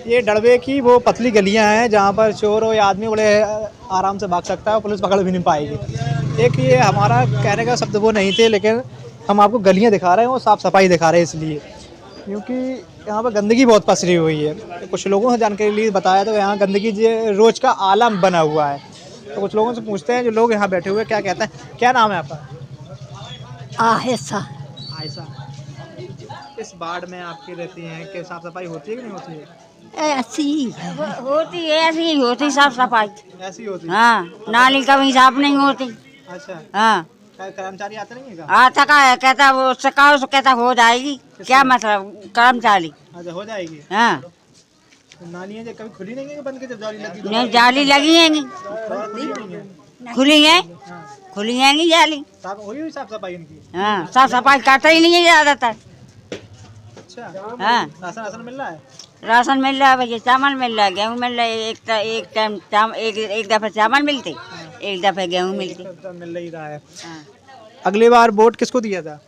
ये डड़बे की वो पतली गलियां हैं जहाँ पर चोर हो या आदमी बड़े आराम से भाग सकता है, पुलिस पकड़ भी नहीं पाएगी। एक ये हमारा कहने का शब्द वो नहीं थे, लेकिन हम आपको गलियां दिखा रहे हैं और साफ़ सफाई दिखा रहे हैं इसलिए, क्योंकि यहाँ पर गंदगी बहुत पसरी हुई है। कुछ लोगों से जानकारी लिए बताया तो यहाँ गंदगी रोज का आलम बना हुआ है। तो कुछ लोगों से पूछते हैं, जो लोग यहाँ बैठे हुए हैं, क्या कहते हैं। क्या नाम है आपका? आहिसा। आयशा। इस वार्ड में आपकी रहती हैं कि साफ सफाई होती है कि नहीं होती है? ऐसी होती है, ऐसी ही होती साफ सफाई। ऐसी होती है। हाँ, नाली कभी साफ नहीं होती। अच्छा। हाँ, कर्मचारी आते नहीं है? आता का है, कहता वो सकाओ से कहता हो जाएगी। क्या मतलब कर्मचारी? अच्छा, हो जाएगी। हाँ, तो नालियाँ जब कभी खुली नहीं है कि बंद की, जब जाली लगी नहीं जाली लगी है, खुली है, खुली है नहीं जाली। साफ हुई साफ सफाई इनकी? हाँ, साफ सफाई करता ही नहीं है ज्यादातर। अच्छा। हाँ, राशन मिल रहा है? राशन मिल रहा है भैया, चावल मिल रहा है, गेहूँ मिल रहा है। एक टाइम एक दफे चावल मिलते, एक दफे गेहूँ मिलती। मिल ही रहा है। हाँ। अगली बार वोट किसको दिया था?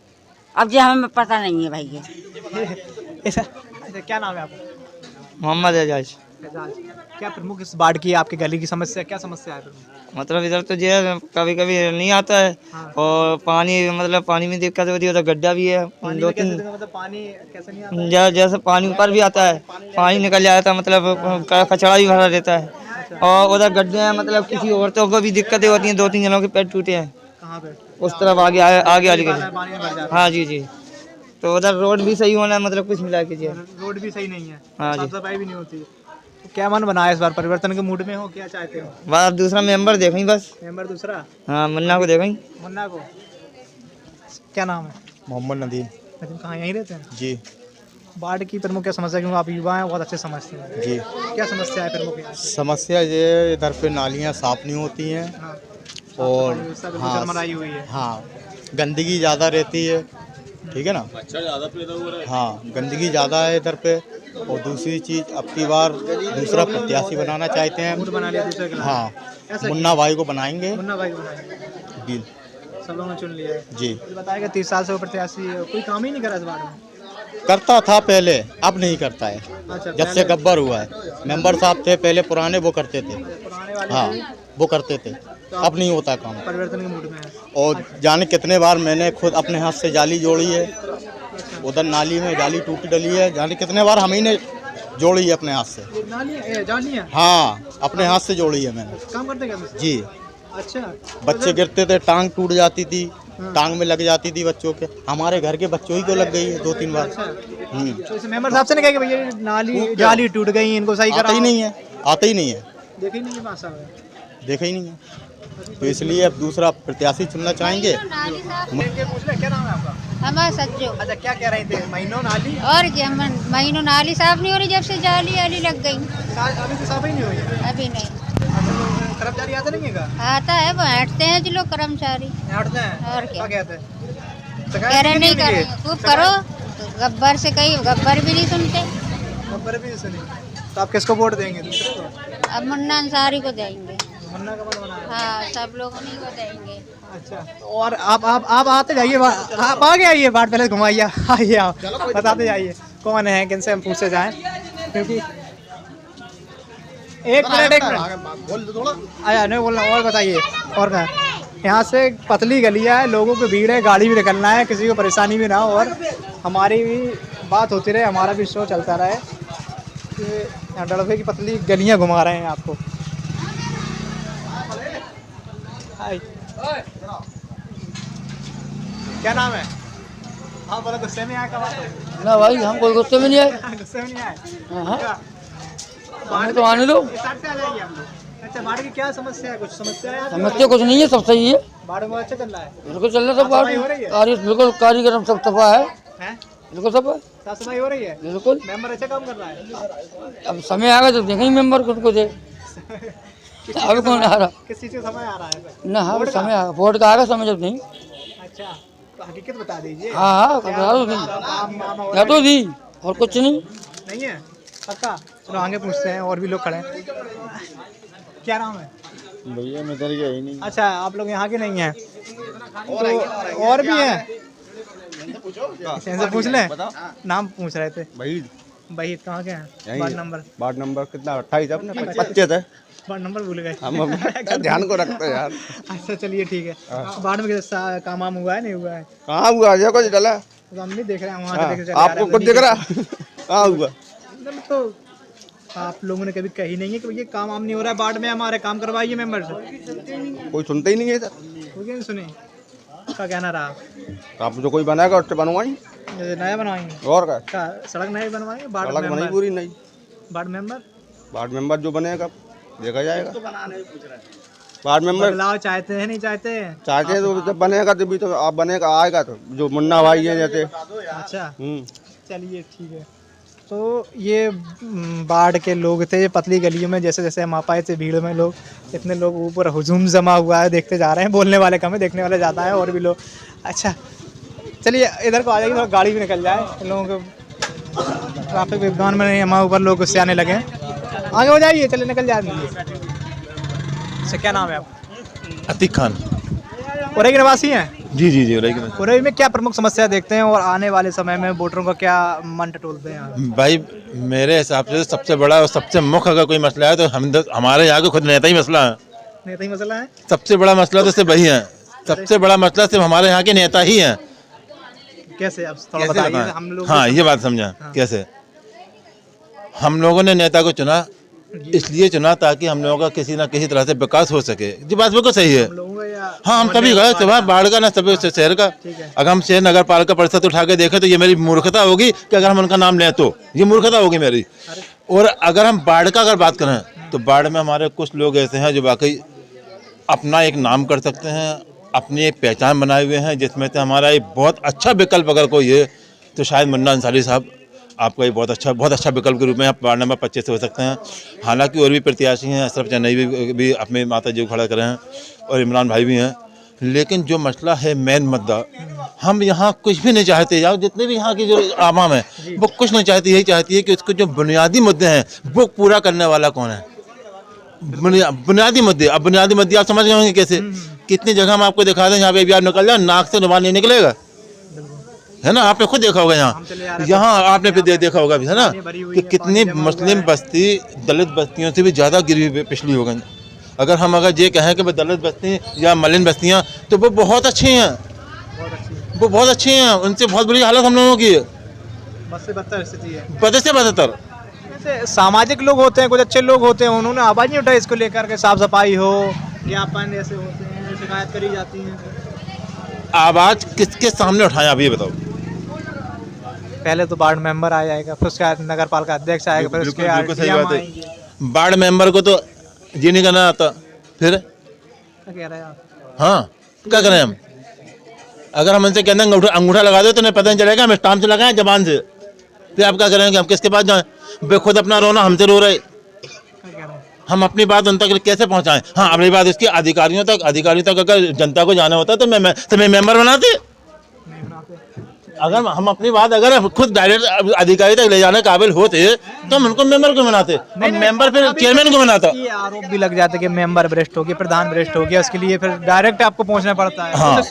अब जो हमें पता नहीं है भैया। अच्छा, क्या नाम है आपका? मोहम्मद एजाज। क्या प्रमुख इस वार्ड की आपकी गली की समस्या, क्या समस्या है प्रमुख? मतलब इधर तो जो है कभी कभी नहीं आता है। हाँ। और पानी, मतलब पानी में दिक्कत होती है, उधर गड्ढा भी है। पानी दो में कैसे तीन देखो, मतलब पानी कैसे नहीं आता है? जैसे पानी ऊपर भी आता है, पानी निकल जाता है, मतलब कचरा भी भरा रहता है। और उधर गड्ढे हैं, मतलब किसी औरतों को भी दिक्कतें होती हैं। 2-3 जनों के पैर टूटे हैं कहाँ पे? उस तरफ आगे आगे वाली गली। पानी में भर जाता हाँ जी जी। तो उधर रोड भी सही होना है, मतलब कुछ मिला कीजिए। है। रोड भी सही नहीं है, हाँ साफ जी। सफाई भी नहीं होती। तो क्या मन बना है इस बार? परिवर्तन के मूड में हो, क्या चाहते हो? बस दूसरा मेंबर देखें बस। मेंबर दूसरा? हाँ, मुन्ना को देखें। मुन्ना को। क्या नाम है? मोहम्मद नदीम। लेकिन कहाँ यहीं रहते हैं? जी वार्ड की प्रमुख क्या समस्या, क्योंकि आप युवा हैं, बहुत अच्छे समझते हैं। जी। क्या समस्या है प्रमुख यहाँ की? समस्या ये इधर पे नालियाँ साफ़ नहीं होती हैं। हाँ। और हाँ, चरमराई हुई है। हाँ, गंदगी ज़्यादा रहती है, ठीक है ना। मच्छर ज़्यादा पैदा हो रहा है। हाँ, गंदगी ज़्यादा है इधर पे। और दूसरी चीज़, अब की बार दूसरा प्रत्याशी बनाना चाहते हैं। मूड बना लिया दूसरे के लिए। हाँ, ऐसा मुन्ना भाई को बनाएंगे। मुन्ना भाई को बनाएंगे। जी सब लोगों ने चुन लिया है। जी। तो बताएगा 30 साल से वो प्रत्याशी कोई काम ही नहीं करा इस वार्ड में? करता था पहले, अब नहीं करता है। अच्छा, जब से गब्बर हुआ है। मेंबर साहब थे पहले पुराने, वो करते थे। पुराने वाले हाँ, वो करते थे। अब नहीं होता काम। परिवर्तन के मूड में है। और जाने कितने बार मैंने खुद अपने हाथ से जाली जोड़ी है। उधर नाली में जाली टूटी डली है, जाने कितने बार हम ही ने जोड़ी है अपने हाथ से। जानी है? हाँ, अपने हाथ से जोड़ी है मैंने। काम करते क्या? जी। अच्छा। बच्चे गिरते थे, टांग टूट जाती थी, टांग में लग जाती थी बच्चों के। हमारे घर के बच्चों ही को लग गई है 2-3 बार। तो इस मेंबर साहब से नहीं कहा कि भैया नाली जाली टूट गई, इनको सही आता करा? ही नहीं है, आता ही नहीं है, देखे ही नहीं है मासा में। देखा ही नहीं है। तो इसलिए अब दूसरा प्रत्याशी चुनना चाहेंगे। पूछ ले, क्या नाम है आपका? हमारा सज्जो। अच्छा, क्या कह रहे थे? महीनों नाली और क्या महीनों नाली साफ नहीं हो रही, जब से जाली वाली लग गई। अभी तो साफ ही नहीं हुई है। अभी नहीं। कर्मचारी आते नहीं है? आता है, वो हटते हैं जो लोग कर्मचारी। हटते हैं। और क्या कहते हैं? कह रहे नहीं कर रहे, खूब करो। तो गब्बर से कही, गब्बर भी नहीं सुनते। गब्बर भी नहीं सुनी। तो आप किसको वोट देंगे? दूसरे को? अब मुन्ना अंसारी को देंगे। मुन्ना का मन बना है। हाँ, सब लोग उन्हीं को देंगे। अच्छा। और आप आते जाइए, आप आगे आइए, बाट पहले घुमाइए, आइए आप बताते जाइए कौन है, किनसे हम पूछे जाएं, क्योंकि एक मिनट आया नहीं बोलना। और बताइए, और कहाँ? यहाँ से पतली गलियाँ है, लोगों की भीड़ है, गाड़ी भी निकलना है, किसी को परेशानी भी ना हो, और हमारी भी बात होती रहे, हमारा भी शो चलता रहे। यहाँ डड़बे की पतली गलियाँ घुमा रहे हैं आपको। हाय, क्या नाम है? हाँ बोला, गुस्से में आया कब? ना भाई, हम कोई गुस्से में नहीं आए। गुस्से में नहीं आए? हमें तो आने दो। स्टार्ट से आ जाएंगे आप लोग। अच्छा, बाढ़ की क्या समस्या है? कुछ समस्या है? समस्या कुछ नहीं है, सब सही है। बाढ़ में अच्छा चल रहा है? बिल्कुल चल रहा सब बात। सफाई हो रही है? कार्य बिल्कुल, कारीगर सब सफा है, हैं? बिल्कुल सब है। साफ सफाई हो रही है? बिल्कुल। मेंबर अच्छा काम कर रहा है? अब समय आएगा तो देखेंगे मेंबर को दे। अभी कौन आ रहा? किस चीज़ का समय आ रहा है? ना हाँ, समय आएगा, वोट का आएगा समय, जब नहीं। अच्छा, तो हकीकत बता दीजिए। हाँ, बता दो मामा या तो दी, और कुछ नहीं। नहीं है पक्का? चलो आगे पूछते हैं, और भी लोग खड़े हैं। क्या नाम है भैया? मैं इधर गया ही नहीं। अच्छा, आप लोग यहाँ के नहीं हैं? तो और भी हैं, इनसे पूछ लें। नाम पूछ रहे थे भाई भाई कहाँ के हैं? यहीं वार्ड है। नंबर वार्ड नंबर कितना 28 अपने 25 है। वार्ड नंबर भूल गए। हम ध्यान को रखते हैं यार। अच्छा चलिए ठीक है। वार्ड में कैसा काम वाम हुआ है नहीं हुआ है? कहाँ हुआ है कुछ डला? तो हम नहीं देख रहे हैं वहाँ से हाँ, देख के चले आ रहे आपको हैं, कुछ नहीं दिख रहा? देख- कहाँ हुआ? मतलब तो आप लोगों ने कभी कही नहीं है कि ये काम वाम नहीं हो रहा है वार्ड में, हमारे काम करवाइए मेंबर से, कोई सुनता ही नहीं है सर। कोई नहीं सुने का कहना रहा। आप जो कोई बनाएगा उससे बनवाई जैसे नया बनवाएंगे और क्या? का सड़क नई बनवाएंगे वार्ड अलग बनी मेंबर, पूरी नहीं। वार्ड मेंबर वार्ड मेंबर जो बनेगा देखा जाएगा। वार्ड मेंबर बदलाव चाहते हैं नहीं चाहते हैं? चाहते हैं तो जब बनेगा तभी तो आप बनेगा आएगा तो जो मुन्ना भाई है जैसे। अच्छा चलिए ठीक है। तो ये बाढ़ के लोग थे, ये पतली गलियों में जैसे जैसे हम आ पाए थे भीड़ में लोग, इतने लोग ऊपर हुजूम जमा हुआ है, देखते जा रहे हैं, बोलने वाले कम है देखने वाले ज़्यादा है और भी लोग। अच्छा चलिए इधर को आ जाएगी, थोड़ा गाड़ी भी निकल जाए, इन लोगों को ट्रैफिक विज्ञान में नहीं, हमारे ऊपर लोग गुस्से आने लगे हैं। आगे हो जाइए, चलिए निकल जाए। अच्छा क्या नाम है आप? अतीक खान। उरई के निवासी हैं? जी जी जी उरई उरई में क्या प्रमुख समस्या देखते हैं और आने वाले समय में वोटरों का क्या मन टटोलते हैं यहाँ? भाई मेरे हिसाब से सबसे बड़ा और सबसे मुख्य अगर कोई मसला है तो हमारे यहाँ के खुद नेता ही मसला है। नेता ही मसला है? सबसे बड़ा मसला तो सिर्फ वही है, सबसे बड़ा मसला सिर्फ हमारे यहाँ के नेता ही हैं। कैसे आप थोड़ा कैसे बताइए बताएं? हम लोग। हाँ ये बात समझा। कैसे हम लोगों ने नेता को चुना, इसलिए चुना ताकि हम लोगों का किसी ना किसी तरह से विकास हो सके। ये बात बिल्कुल सही है। हाँ हम सभी गए सुबह बाढ़ का ना सभी शहर का। अगर हम शहर नगर पालिका परिषद उठा के देखें तो ये मेरी मूर्खता होगी कि अगर हम उनका नाम लें तो ये मूर्खता होगी मेरी। और अगर हम बाढ़ का अगर बात करें तो बाढ़ में हमारे कुछ लोग ऐसे हैं जो वाकई अपना एक नाम कर सकते हैं, अपनी एक पहचान बनाए हुए हैं, जिसमें से हमारा एक बहुत अच्छा विकल्प अगर कोई है तो शायद मुन्ना अंसारी साहब आपका ये बहुत अच्छा विकल्प के रूप में आप वार्ड नंबर 25 से हो सकते हैं। हालांकि और भी प्रत्याशी हैं, अशरफ चन्नई भी अपने माता जी को खड़ा करे हैं और इमरान भाई भी हैं, लेकिन जो मसला है मेन मुद्दा, हम यहाँ कुछ भी नहीं चाहते, या जितने भी यहाँ की जो आवाम है वो कुछ नहीं चाहती, यही चाहती है कि उसको जो बुनियादी मुद्दे हैं वो पूरा करने वाला कौन है। बुनियादी मुद्दे, अब बुनियादी मुद्दे आप समझ गए होंगे कैसे। कितनी जगह हम आपको दिखा दें, यहाँ पे अभी निकल जाए नाक से रुमाल नहीं निकलेगा, है ना। आपने खुद देखा होगा यहाँ आपने भी देखा होगा भी, है ना, कि कितनी मुस्लिम बस्ती दलित बस्तियों से भी ज़्यादा गिरी हुई पिछली हो गई। अगर ये कहें कि दलित बस्ती या मलिन बस्तियाँ तो वो बहुत अच्छी हैं, वो बहुत अच्छी हैं, उनसे बहुत बुरी हालत हम लोगों की है, बस से बदतर स्थिति है। बदतर से बदतर। जैसे सामाजिक लोग होते हैं, कुछ अच्छे लोग होते हैं, उन्होंने आवाज़ नहीं उठाई इसको लेकर के, साफ सफाई हो, ज्ञापन ऐसे होते हैं, शिकायत करी जाती है। आवाज़ किसके सामने उठाएं आप ये बताओ। पहले तो वार्ड मेंबर आ जाएगा, फिर उसके बाद नगर पालिका अध्यक्ष आएगा, फिर उसके बाद बिल्कुल सही बात है। आएंगे। वार्ड मेंबर को तो ये नहीं करना आता, फिर क्या कह रहे हैं आप? हाँ क्या करें हम। अगर हम उनसे कहते हैं अंगूठा लगा दो तो नहीं पता नहीं चलेगा, हम स्टाम्प से लगाएं जबान से, फिर आप क्या करेंगे, हम किसके पास जाएं। वे खुद अपना रोना हमसे रो रहे, हम अपनी बात उन तक कैसे पहुंचाएं। हाँ अपनी बात इसकी अधिकारियों तक अगर जनता को जाना होता तो मैं मेंबर बनाते। अगर हम अपनी बात अगर खुद डायरेक्ट अधिकारी तक ले जाने काबिल होते तो हम उनको मेंबर को बनाते, मेंबर फिर चेयरमैन को बनाता। ये आरोप भी लग जाता है कि मेंबर भ्रष्ट हो गया, प्रधान भ्रष्ट हो गया, उसके लिए फिर डायरेक्ट आपको पहुंचना पड़ता है। हाँ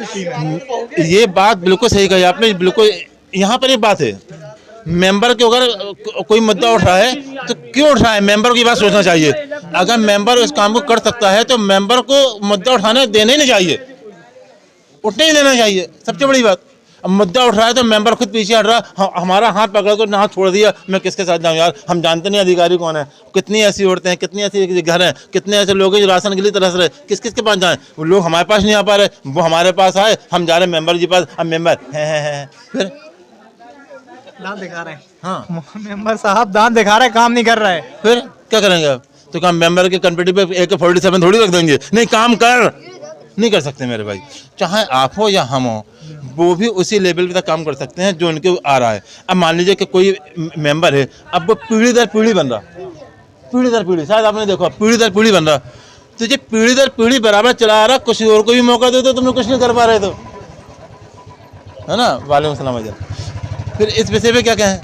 ये बात बिल्कुल सही कही आपने, बिल्कुल। यहाँ पर एक बात है, मेंबर के अगर कोई मुद्दा उठ रहा है तो क्यों उठ रहा है, मेंबर की बात सोचना चाहिए। अगर मेंबर इस काम को कर सकता है तो मेंबर को मुद्दा उठाने देना ही नहीं चाहिए, उठने ही देना चाहिए, सबसे बड़ी बात। अब मुद्दा उठ रहा है तो मेंबर खुद पीछे हट रहा, हमारा हाथ पकड़ कर हाथ छोड़ दिया, मैं किसके साथ जाऊँ यार। हम जानते नहीं अधिकारी कौन है, कितनी ऐसी औरतें हैं, कितनी ऐसी घर हैं, कितने ऐसे लोग हैं जो राशन के लिए तरस रहे, किसके पास जाएं। वो लोग हमारे पास नहीं आ पा रहे, वो हमारे पास आए, हम जा रहे मेंबर जी पास। अब मेंबर है फिर दांत दिखा रहे हैं। हाँ मेंबर साहब दांत दिखा रहे हैं, काम नहीं कर रहे हैं, फिर क्या करेंगे आप। तो काम मेंबर के कंपेटिटिव पे AK-47 थोड़ी रख देंगे, नहीं काम कर नहीं कर सकते मेरे भाई। चाहे आप हो या हम हो, वो भी उसी लेवल पे तक काम कर सकते हैं जो उनके आ रहा है। अब मान लीजिए कि कोई मेंबर है, अब वो पीढ़ी दर पीढ़ी बन रहा, पीढ़ी दर पीढ़ी, शायद आपने देखा पीढ़ी दर पीढ़ी बन रहा, तो ये पीढ़ी दर पीढ़ी बराबर चला आ रहा, कुछ और को भी मौका दे तो तुम लोग कुछ नहीं कर पा रहे, तो है ना। वालेकुम सलाम भाई। फिर इस विषय पे क्या कहें,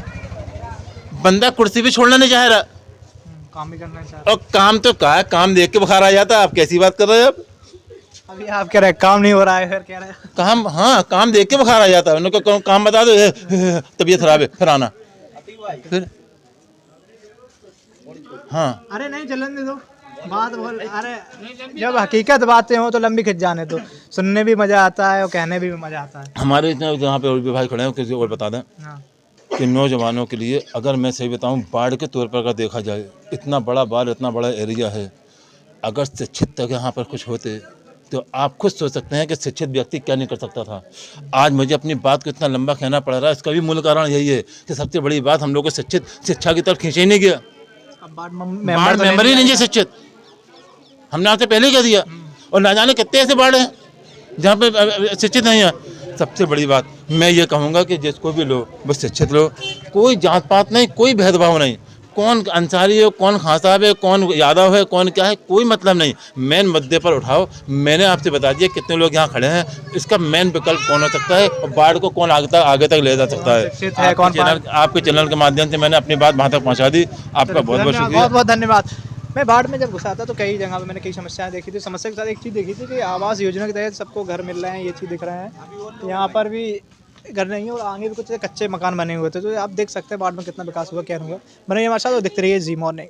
बंदा कुर्सी भी छोड़ना नहीं चाह रहा, काम भी करना चाहते। और काम तो क्या है, काम देख के बुखार आ जाता है। आप कैसी बात कर रहे हैं आप, अभी आप कह रहे हैं काम नहीं हो रहा है, फिर कह रहे हैं काम, हाँ काम देख के बुखार आ जाता है। उनको काम बता दो, तबीयत खराब है, फिर आना, फिर हाँ अरे नहीं चलन दे दो बात बोल। अरे जब हकीकत बातें हो तो लंबी खिंच जाने दो, सुनने भी मजा आता है और कहने भी मजा आता है। हमारे इतने जहाँ पे और भी भाई खड़े हैं किसी और बता दें हाँ कि नौजवानों के लिए अगर मैं सही बताऊं बाढ़ के तौर पर अगर देखा जाए इतना बड़ा बाढ़ इतना बड़ा एरिया है, अगर शिक्षित तक यहाँ पर कुछ होते तो आप खुद सोच सकते हैं कि शिक्षित व्यक्ति क्या नहीं कर सकता था। आज मुझे अपनी बात को इतना लंबा कहना पड़ रहा है, इसका भी मूल कारण यही है कि सबसे बड़ी बात हम लोग को शिक्षित शिक्षा की तरफ खींचा ही नहीं गया। अब वार्ड वार्ड मेंबर ही नहीं है शिक्षित, हमने आपसे पहले ही कह दिया। और ना जाने कितने ऐसे वार्ड हैं जहाँ पे शिक्षित नहीं है। सबसे बड़ी बात मैं ये कहूँगा कि जिसको भी लो बस शिक्षित लो, कोई जात पात नहीं, कोई भेदभाव नहीं, कौन अंसारी है, कौन खां साहब है, कौन यादव है, कौन क्या है, कोई मतलब नहीं। मेन मुद्दे पर उठाओ। मैंने आपसे बता दिया कितने लोग यहाँ खड़े हैं, इसका मेन विकल्प कौन हो सकता है और बाढ़ को कौन आगे तक ले जा सकता है। आपके चैनल के माध्यम से मैंने अपनी बात वहाँ तक पहुँचा दी। आपका बहुत बहुत शुक्रिया, बहुत बहुत धन्यवाद। मैं बाढ़ में जब घुसा था तो कई जगह पे मैंने कई समस्याएं देखी थी। समस्या के साथ एक चीज़ देखी थी कि आवास योजना के तहत सबको घर मिल रहे हैं, ये चीज़ दिख रहे हैं। यहाँ पर भी घर नहीं है और आगे भी कुछ कच्चे मकान बने हुए थे। तो आप देख सकते हैं बाढ़ में कितना विकास हुआ क्या हुआ। मैंने ये हमारे साथ देखते रहिए जी मॉर्निंग।